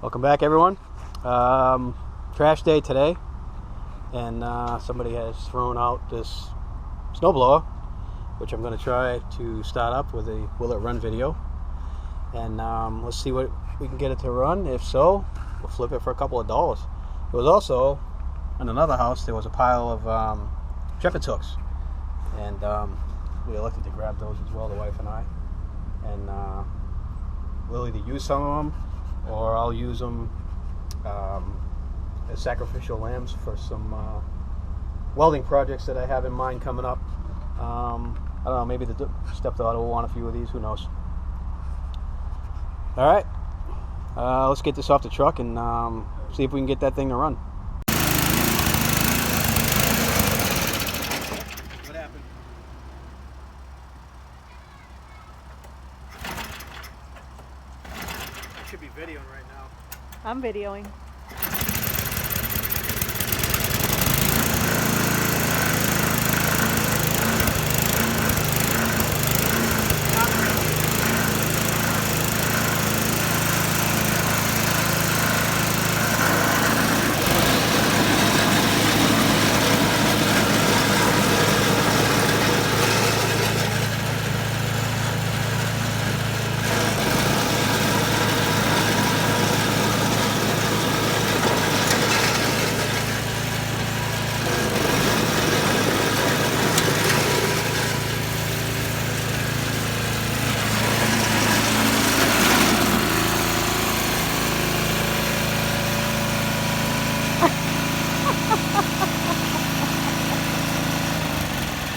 Welcome back, everyone. Trash day today, and somebody has thrown out this snowblower, which I'm going to try to start up with a will it run video, and let's see what we can get it to run. If so, we'll flip it for a couple of dollars. It was also in another house. There was a pile of shepherd's hooks, and we elected to grab those as well, the wife and I, and we'll either use some of them or I'll use them as sacrificial lambs for some welding projects that I have in mind coming up. I don't know, maybe the stepdaughter will want a few of these, who knows. Alright, let's get this off the truck and see if we can get that thing to run. What happened? I should be videoing right now. I'm videoing.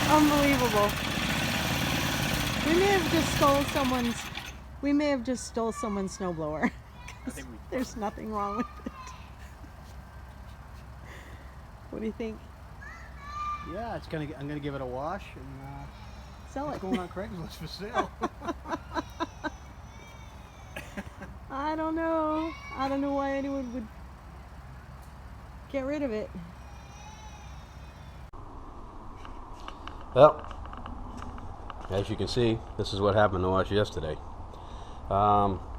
Unbelievable. We may have just stole someone's snowblower. There's nothing wrong with it. What do you think? Yeah, I'm gonna give it a wash and Sell it. it's going on Craigslist for sale. I don't know. I don't know why anyone would get rid of it. Well, as you can see, this is what happened to us yesterday,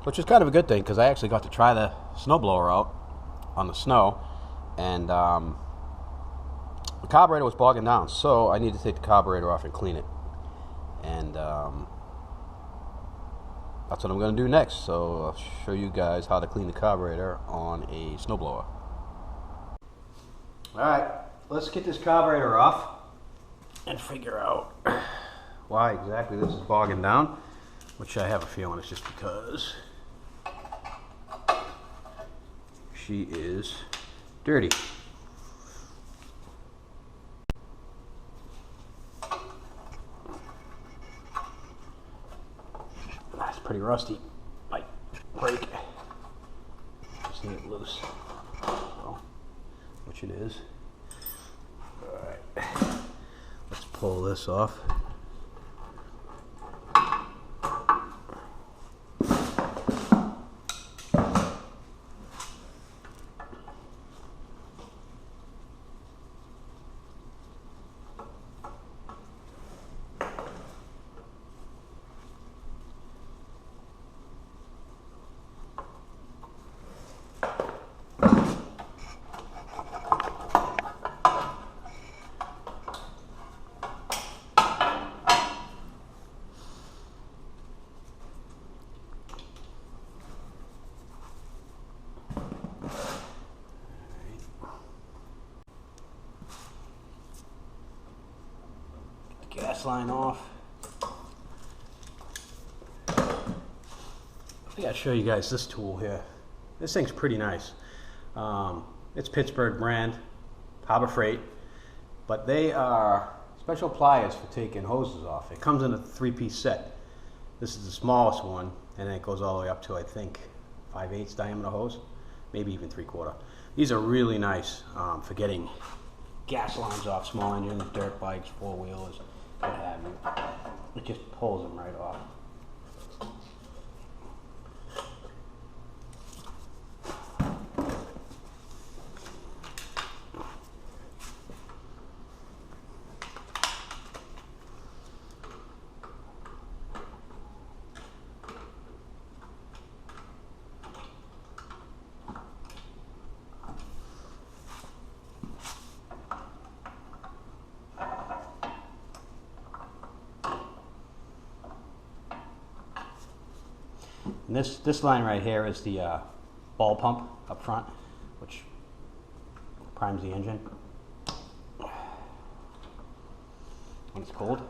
which is kind of a good thing because I actually got to try the snowblower out on the snow, and the carburetor was bogging down, so I needed to take the carburetor off and clean it, and that's what I'm going to do next. So I'll show you guys how to clean the carburetor on a snowblower. Alright, let's get this carburetor off and figure out why exactly this is bogging down, which I have a feeling it's just because she is dirty. That's pretty rusty. Might break. Just need it loose. So, which it is. Alright. Let's pull this off. Gas line off. I gotta show you guys this tool here. This thing's pretty nice. It's Pittsburgh brand, Harbor Freight, but they are special pliers for taking hoses off. It comes in a 3-piece set. This is the smallest one, and then it goes all the way up to, I think, 5/8 diameter hose, maybe even 3/4. These are really nice for getting gas lines off small engines, dirt bikes, 4-wheelers, what have you. It just pulls them right off. And this line right here is the ball pump up front, which primes the engine when it's cold.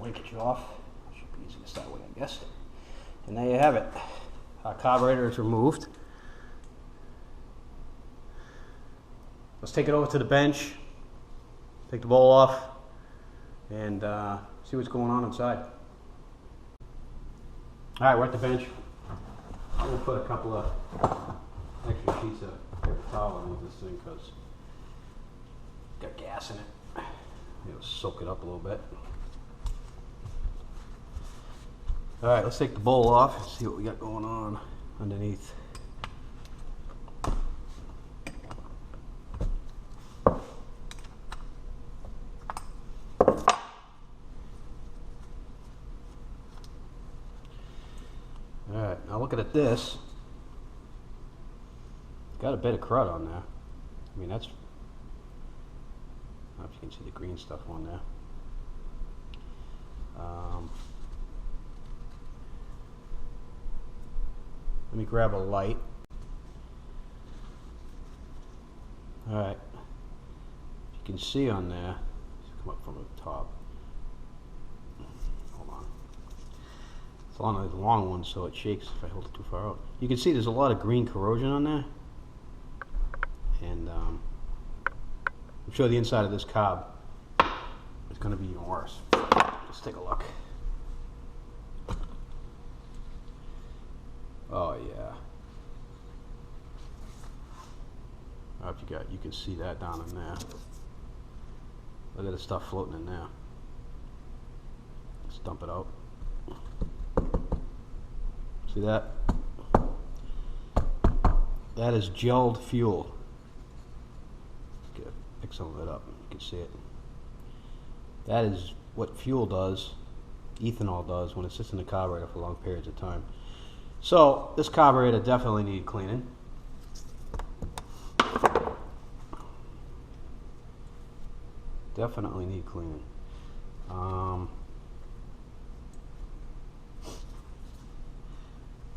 Linkage off. Should be easiest that way, I guess. And there you have it. Our carburetor is removed. Let's take it over to the bench, take the bowl off, and see what's going on inside. Alright, we're at the bench. I'm going to put a couple of extra sheets of paper towel underneath this thing because it's got gas in it. It'll soak it up a little bit. Alright, let's take the bowl off and see what we got going on underneath. Alright, now looking at this, got a bit of crud on there. I mean, that's, I don't know if you can see the green stuff on there. Let me grab a light. Alright, you can see on there, let's come up from the top. Hold on. It's one of those long ones, so it shakes if I hold it too far out. You can see there's a lot of green corrosion on there. And I'm sure the inside of this carb is going to be even worse. Let's take a look. Oh yeah. Oh, if you can see that down in there. Look at the stuff floating in there. Let's dump it out. See that? That is gelled fuel. Pick some of it up, you can see it. That is what fuel does, ethanol does, when it sits in the carburetor for long periods of time. So this carburetor definitely needs cleaning. Definitely need cleaning. All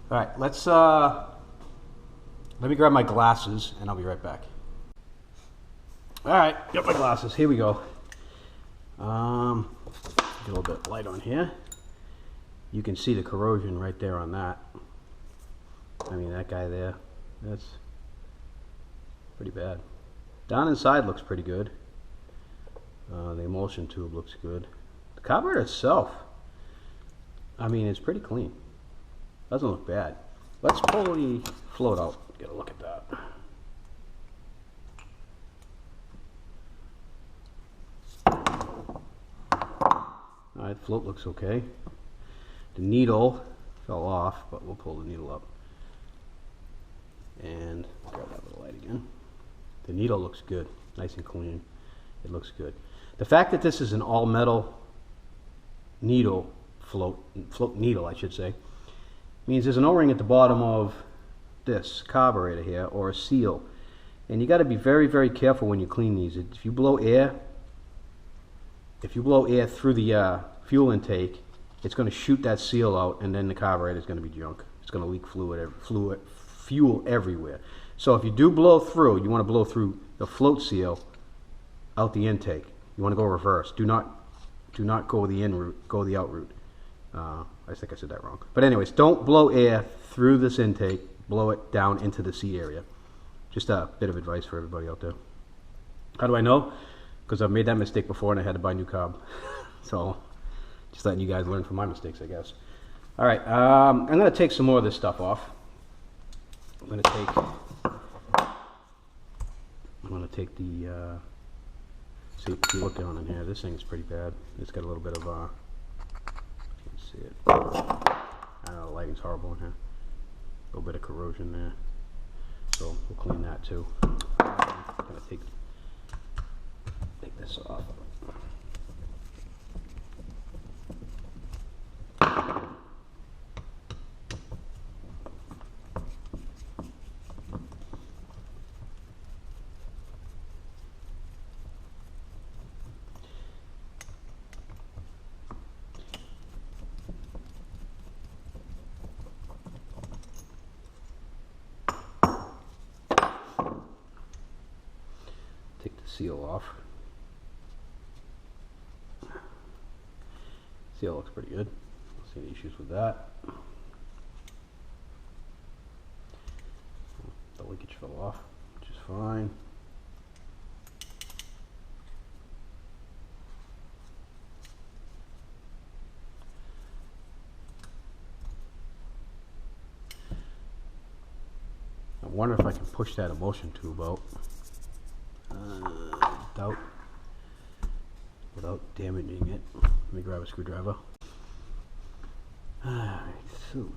right, let me grab my glasses and I'll be right back. All right, got my glasses. Here we go. Get a little bit of light on here. You can see the corrosion right there on that. I mean, that guy there, that's pretty bad. Down inside looks pretty good. The emulsion tube looks good. The carburetor itself, I mean, it's pretty clean. Doesn't look bad. Let's pull the float out. Get a look at that. Alright, the float looks okay. The needle fell off, but we'll pull the needle up. And grab that little light again. The needle looks good, nice and clean. It looks good. The fact that this is an all metal needle, float needle I should say, means there's an O-ring at the bottom of this carburetor here, or a seal. And you got to be very, very careful when you clean these. If you blow air through the fuel intake, it's going to shoot that seal out, and then the carburetor is going to be junk. It's going to leak fuel everywhere. So if you do blow through, you want to blow through the float seal out the intake. You want to go reverse. Do not go the in route. Go the out route. I think I said that wrong. But anyways, don't blow air through this intake. Blow it down into the seat area. Just a bit of advice for everybody out there. How do I know? Because I've made that mistake before and I had to buy new carb. So Just letting you guys learn from my mistakes, I guess. All right, I'm going to take some more of this stuff off. I'm going to take the, see, if you look down in here, this thing's pretty bad. It's got a little bit of, you can see it. I don't know, the lighting's horrible in here. A little bit of corrosion there. So we'll clean that too. I'm going to take this off. Take the seal off. Seal looks pretty good. Don't see any issues with that. The linkage fell off, which is fine. I wonder if I can push that emulsion tube out without damaging it. Let me grab a screwdriver. Alright, so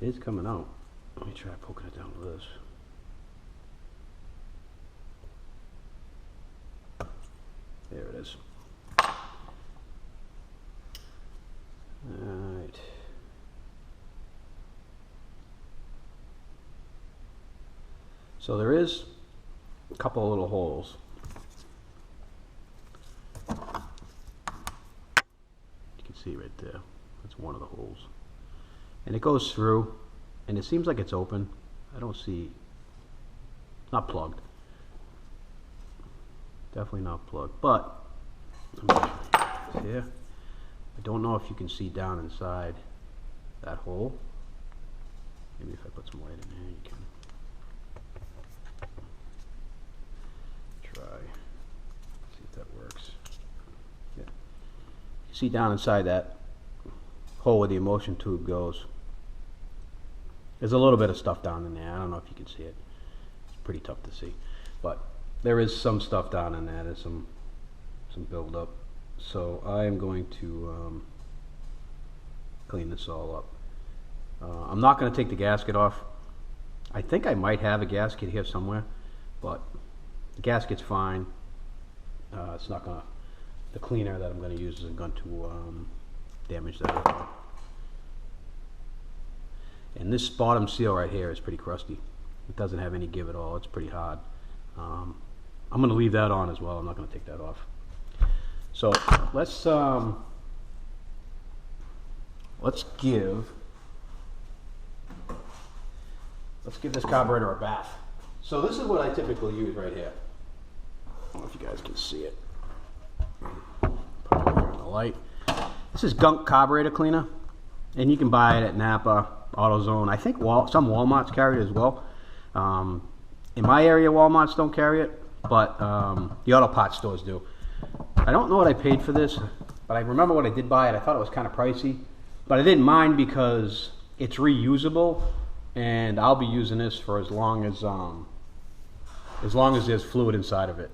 it is coming out. Let me try poking it down with this. There it is. Alright. So there is a couple of little holes. You can see right there. That's one of the holes. And it goes through, and it seems like it's open. I don't see, not plugged. Definitely not plugged, but here, I don't know if you can see down inside that hole. Maybe if I put some light in here, you can try, see if that works. Yeah. You see down inside that hole where the emulsion tube goes. There's a little bit of stuff down in there. I don't know if you can see it. It's pretty tough to see, but there is some stuff down in there. There's some buildup. So I am going to clean this all up. I'm not going to take the gasket off. I think I might have a gasket here somewhere, but the gasket's fine. It's not going to. The cleaner that I'm going to use isn't going to damage that. And this bottom seal right here is pretty crusty. It doesn't have any give at all. It's pretty hard. I'm going to leave that on as well. I'm not going to take that off. So let's give this carburetor a bath. So this is what I typically use right here. I don't know if you guys can see it. Put it here in the light. This is Gunk carburetor cleaner, and you can buy it at Napa, AutoZone. I think some Walmarts carry it as well. In my area, Walmarts don't carry it, but the auto parts stores do. I don't know what I paid for this, but I remember when I did buy it, I thought it was kind of pricey, but I didn't mind because it's reusable, and I'll be using this for as long as there's fluid inside of it.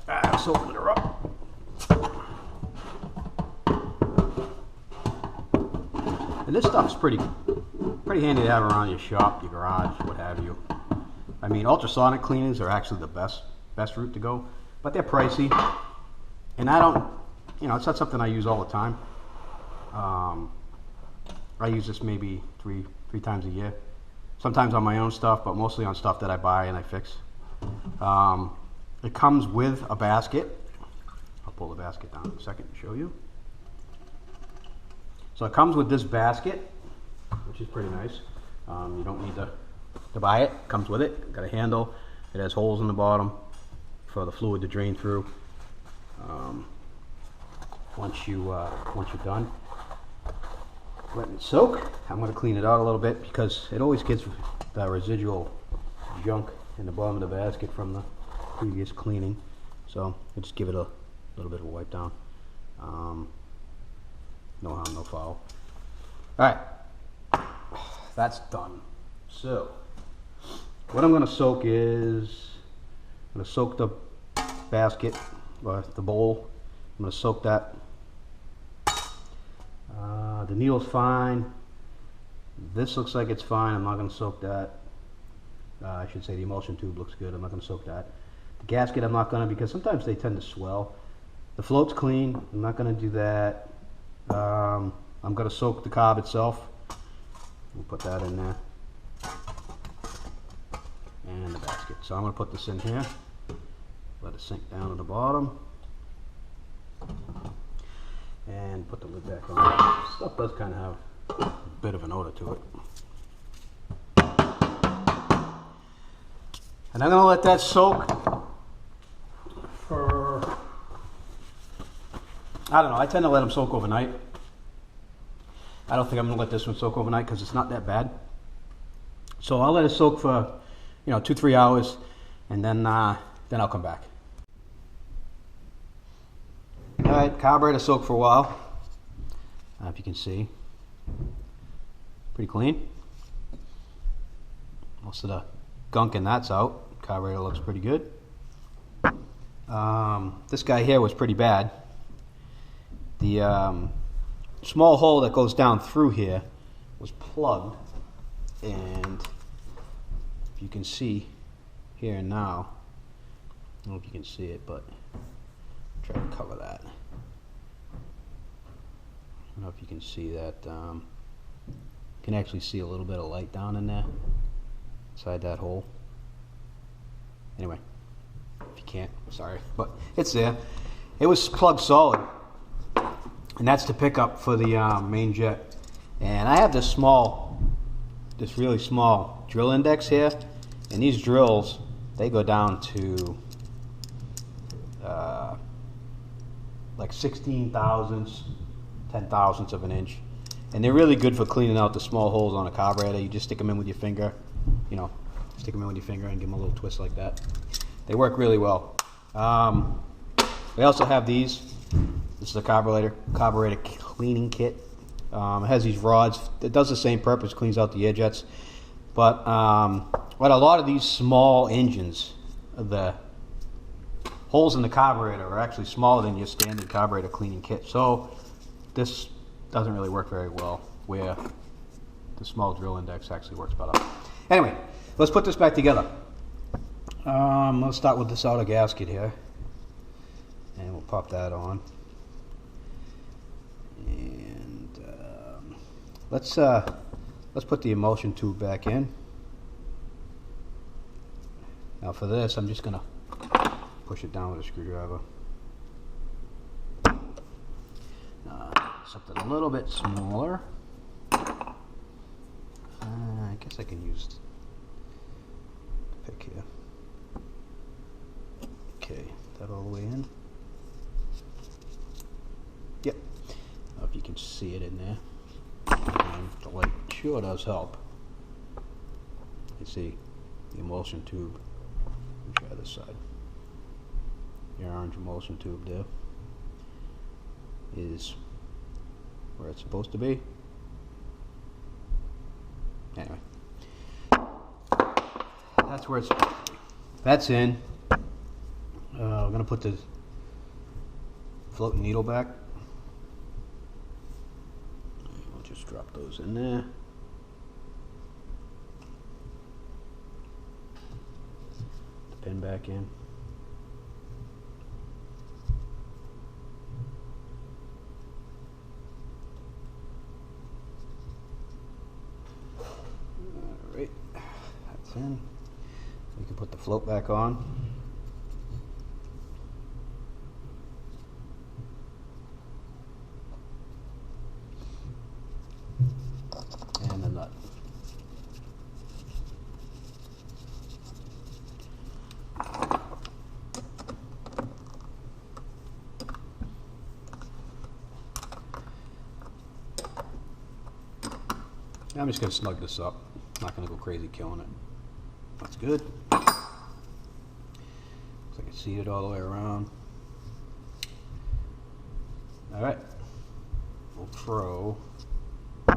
Let's open her up. And this stuff's pretty handy to have around your shop, your garage, what have you. I mean, ultrasonic cleaners are actually the best route to go, but they're pricey, and I don't, it's not something I use all the time. I use this maybe three times a year, sometimes on my own stuff, but mostly on stuff that I buy and I fix. It comes with a basket. I'll pull the basket down in a second and show you. So it comes with this basket, which is pretty nice. You don't need to buy it. It comes with it. Got a handle. It has holes in the bottom for the fluid to drain through. Once you're done letting it soak, I'm going to clean it out a little bit because it always gets the residual junk in the bottom of the basket from the previous cleaning. So I just give it a little bit of a wipe down. No harm, no foul. Alright, that's done. So what I'm going to soak is, I'm going to soak the basket, or the bowl. I'm going to soak that. The needle's fine. This looks like it's fine. I'm not going to soak that. I should say the emulsion tube looks good. I'm not going to soak that. The gasket I'm not going to, because sometimes they tend to swell. The float's clean. I'm not going to do that. I'm going to soak the carb itself. We'll put that in there. And the basket. So I'm going to put this in here. Let it sink down to the bottom. And put the lid back on. Stuff does kind of have a bit of an odor to it. And I'm going to let that soak for, I don't know, I tend to let them soak overnight. I don't think I'm going to let this one soak overnight because it's not that bad. So I'll let it soak for, 2-3 hours, and then I'll come back. Alright, carburetor soaked for a while. If you can see. Pretty clean. Most of the gunk in that's out. Carburetor looks pretty good. This guy here was pretty bad. The small hole that goes down through here was plugged, and if you can see here now, I don't know if you can see it, but try to cover that. I don't know if you can see that. You can actually see a little bit of light down in there, inside that hole. Anyway, if you can't, sorry, but it's there. It was plugged solid, and that's the pickup for the main jet. And I have this really small drill index here, and these drills, they go down to like 16 thousandths, 10 thousandths of an inch, and they're really good for cleaning out the small holes on a carburetor. You just stick them in with your finger, stick them in with your finger and give them a little twist like that. They work really well. We also have these. This is a carburetor cleaning kit. It has these rods. It does the same purpose, cleans out the air jets. But a lot of these small engines, the holes in the carburetor are actually smaller than your standard carburetor cleaning kit. So this doesn't really work very well, where the small drill index actually works better. Anyway, let's put this back together. Let's start with this outer gasket here, and we'll pop that on. And let's put the emulsion tube back in. Now for this, I'm just gonna push it down with a screwdriver. Something a little bit smaller. I guess I can use the pick here. Okay, that all the way in. Yep. I don't know if you can see it in there. And the light sure does help. You see the emulsion tube. Let me try this side. Your orange emulsion tube there is where it's supposed to be. Anyway, that's where it's supposed to be. That's in. We're going to put the floating needle back. We'll just drop those in there. The pin back in. Alright, that's in. We can put the float back on. And the nut. I'm just going to snug this up. Not going to go crazy killing it. That's good. Looks like it's seated all the way around. Alright. We'll throw the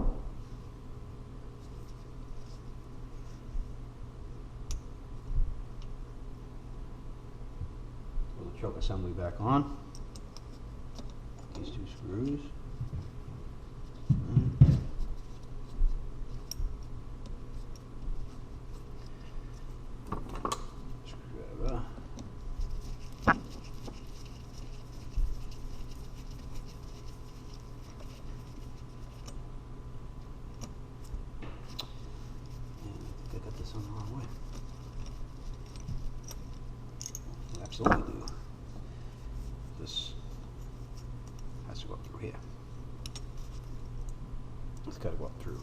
choke assembly back on. These two screws. On the wrong way. Absolutely do. This has to go up through here. It's got to go up through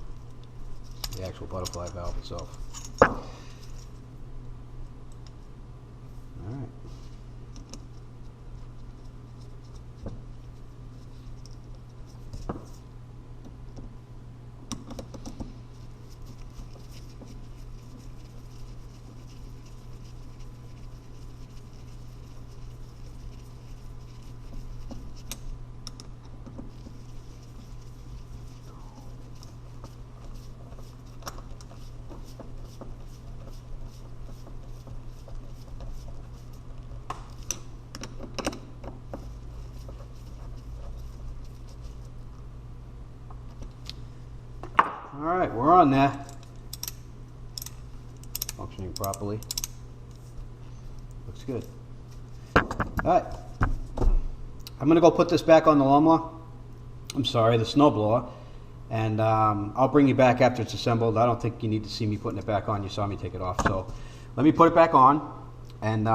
the actual butterfly valve itself. All right. Alright, we're on there. Functioning properly. Looks good. Alright. I'm going to go put this back on the lawnmower. I'm sorry, the snowblower. And I'll bring you back after it's assembled. I don't think you need to see me putting it back on. You saw me take it off. So let me put it back on. And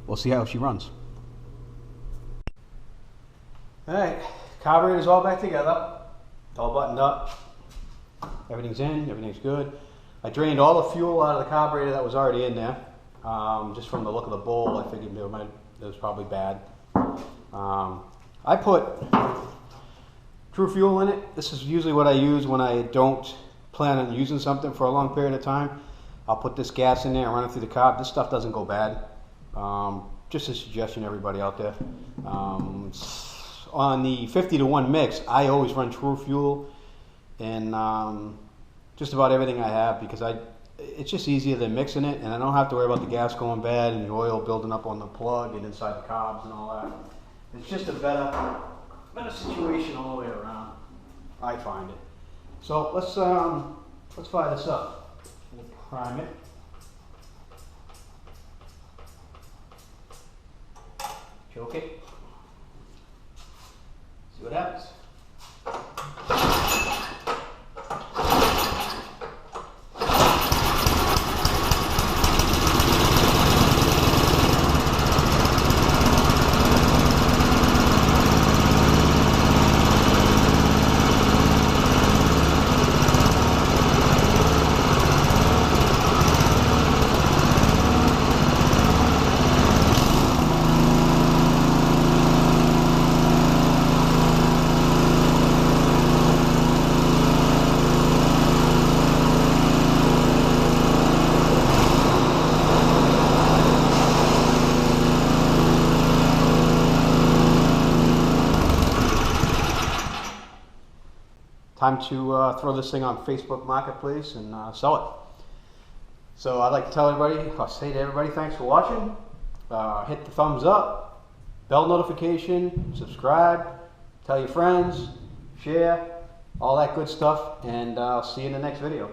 we'll see how she runs. Alright, carburetor's all back together. It's all buttoned up. Everything's in, everything's good. I drained all the fuel out of the carburetor that was already in there. Just from the look of the bowl, I figured it was probably bad. I put True Fuel in it. This is usually what I use when I don't plan on using something for a long period of time. I'll put this gas in there and run it through the carb. This stuff doesn't go bad. Just a suggestion to everybody out there. On the 50-to-1 mix, I always run True Fuel in just about everything I have because it's just easier than mixing it, and I don't have to worry about the gas going bad and the oil building up on the plug and inside the carbs and all that. It's just a better situation all the way around, I find it. So let's fire this up. We'll prime it. Choke it. See what happens. Time to throw this thing on Facebook Marketplace and sell it. So I'd like to tell everybody, I'll say to everybody, thanks for watching. Hit the thumbs up, bell notification, subscribe, tell your friends, share, all that good stuff, and I'll see you in the next video.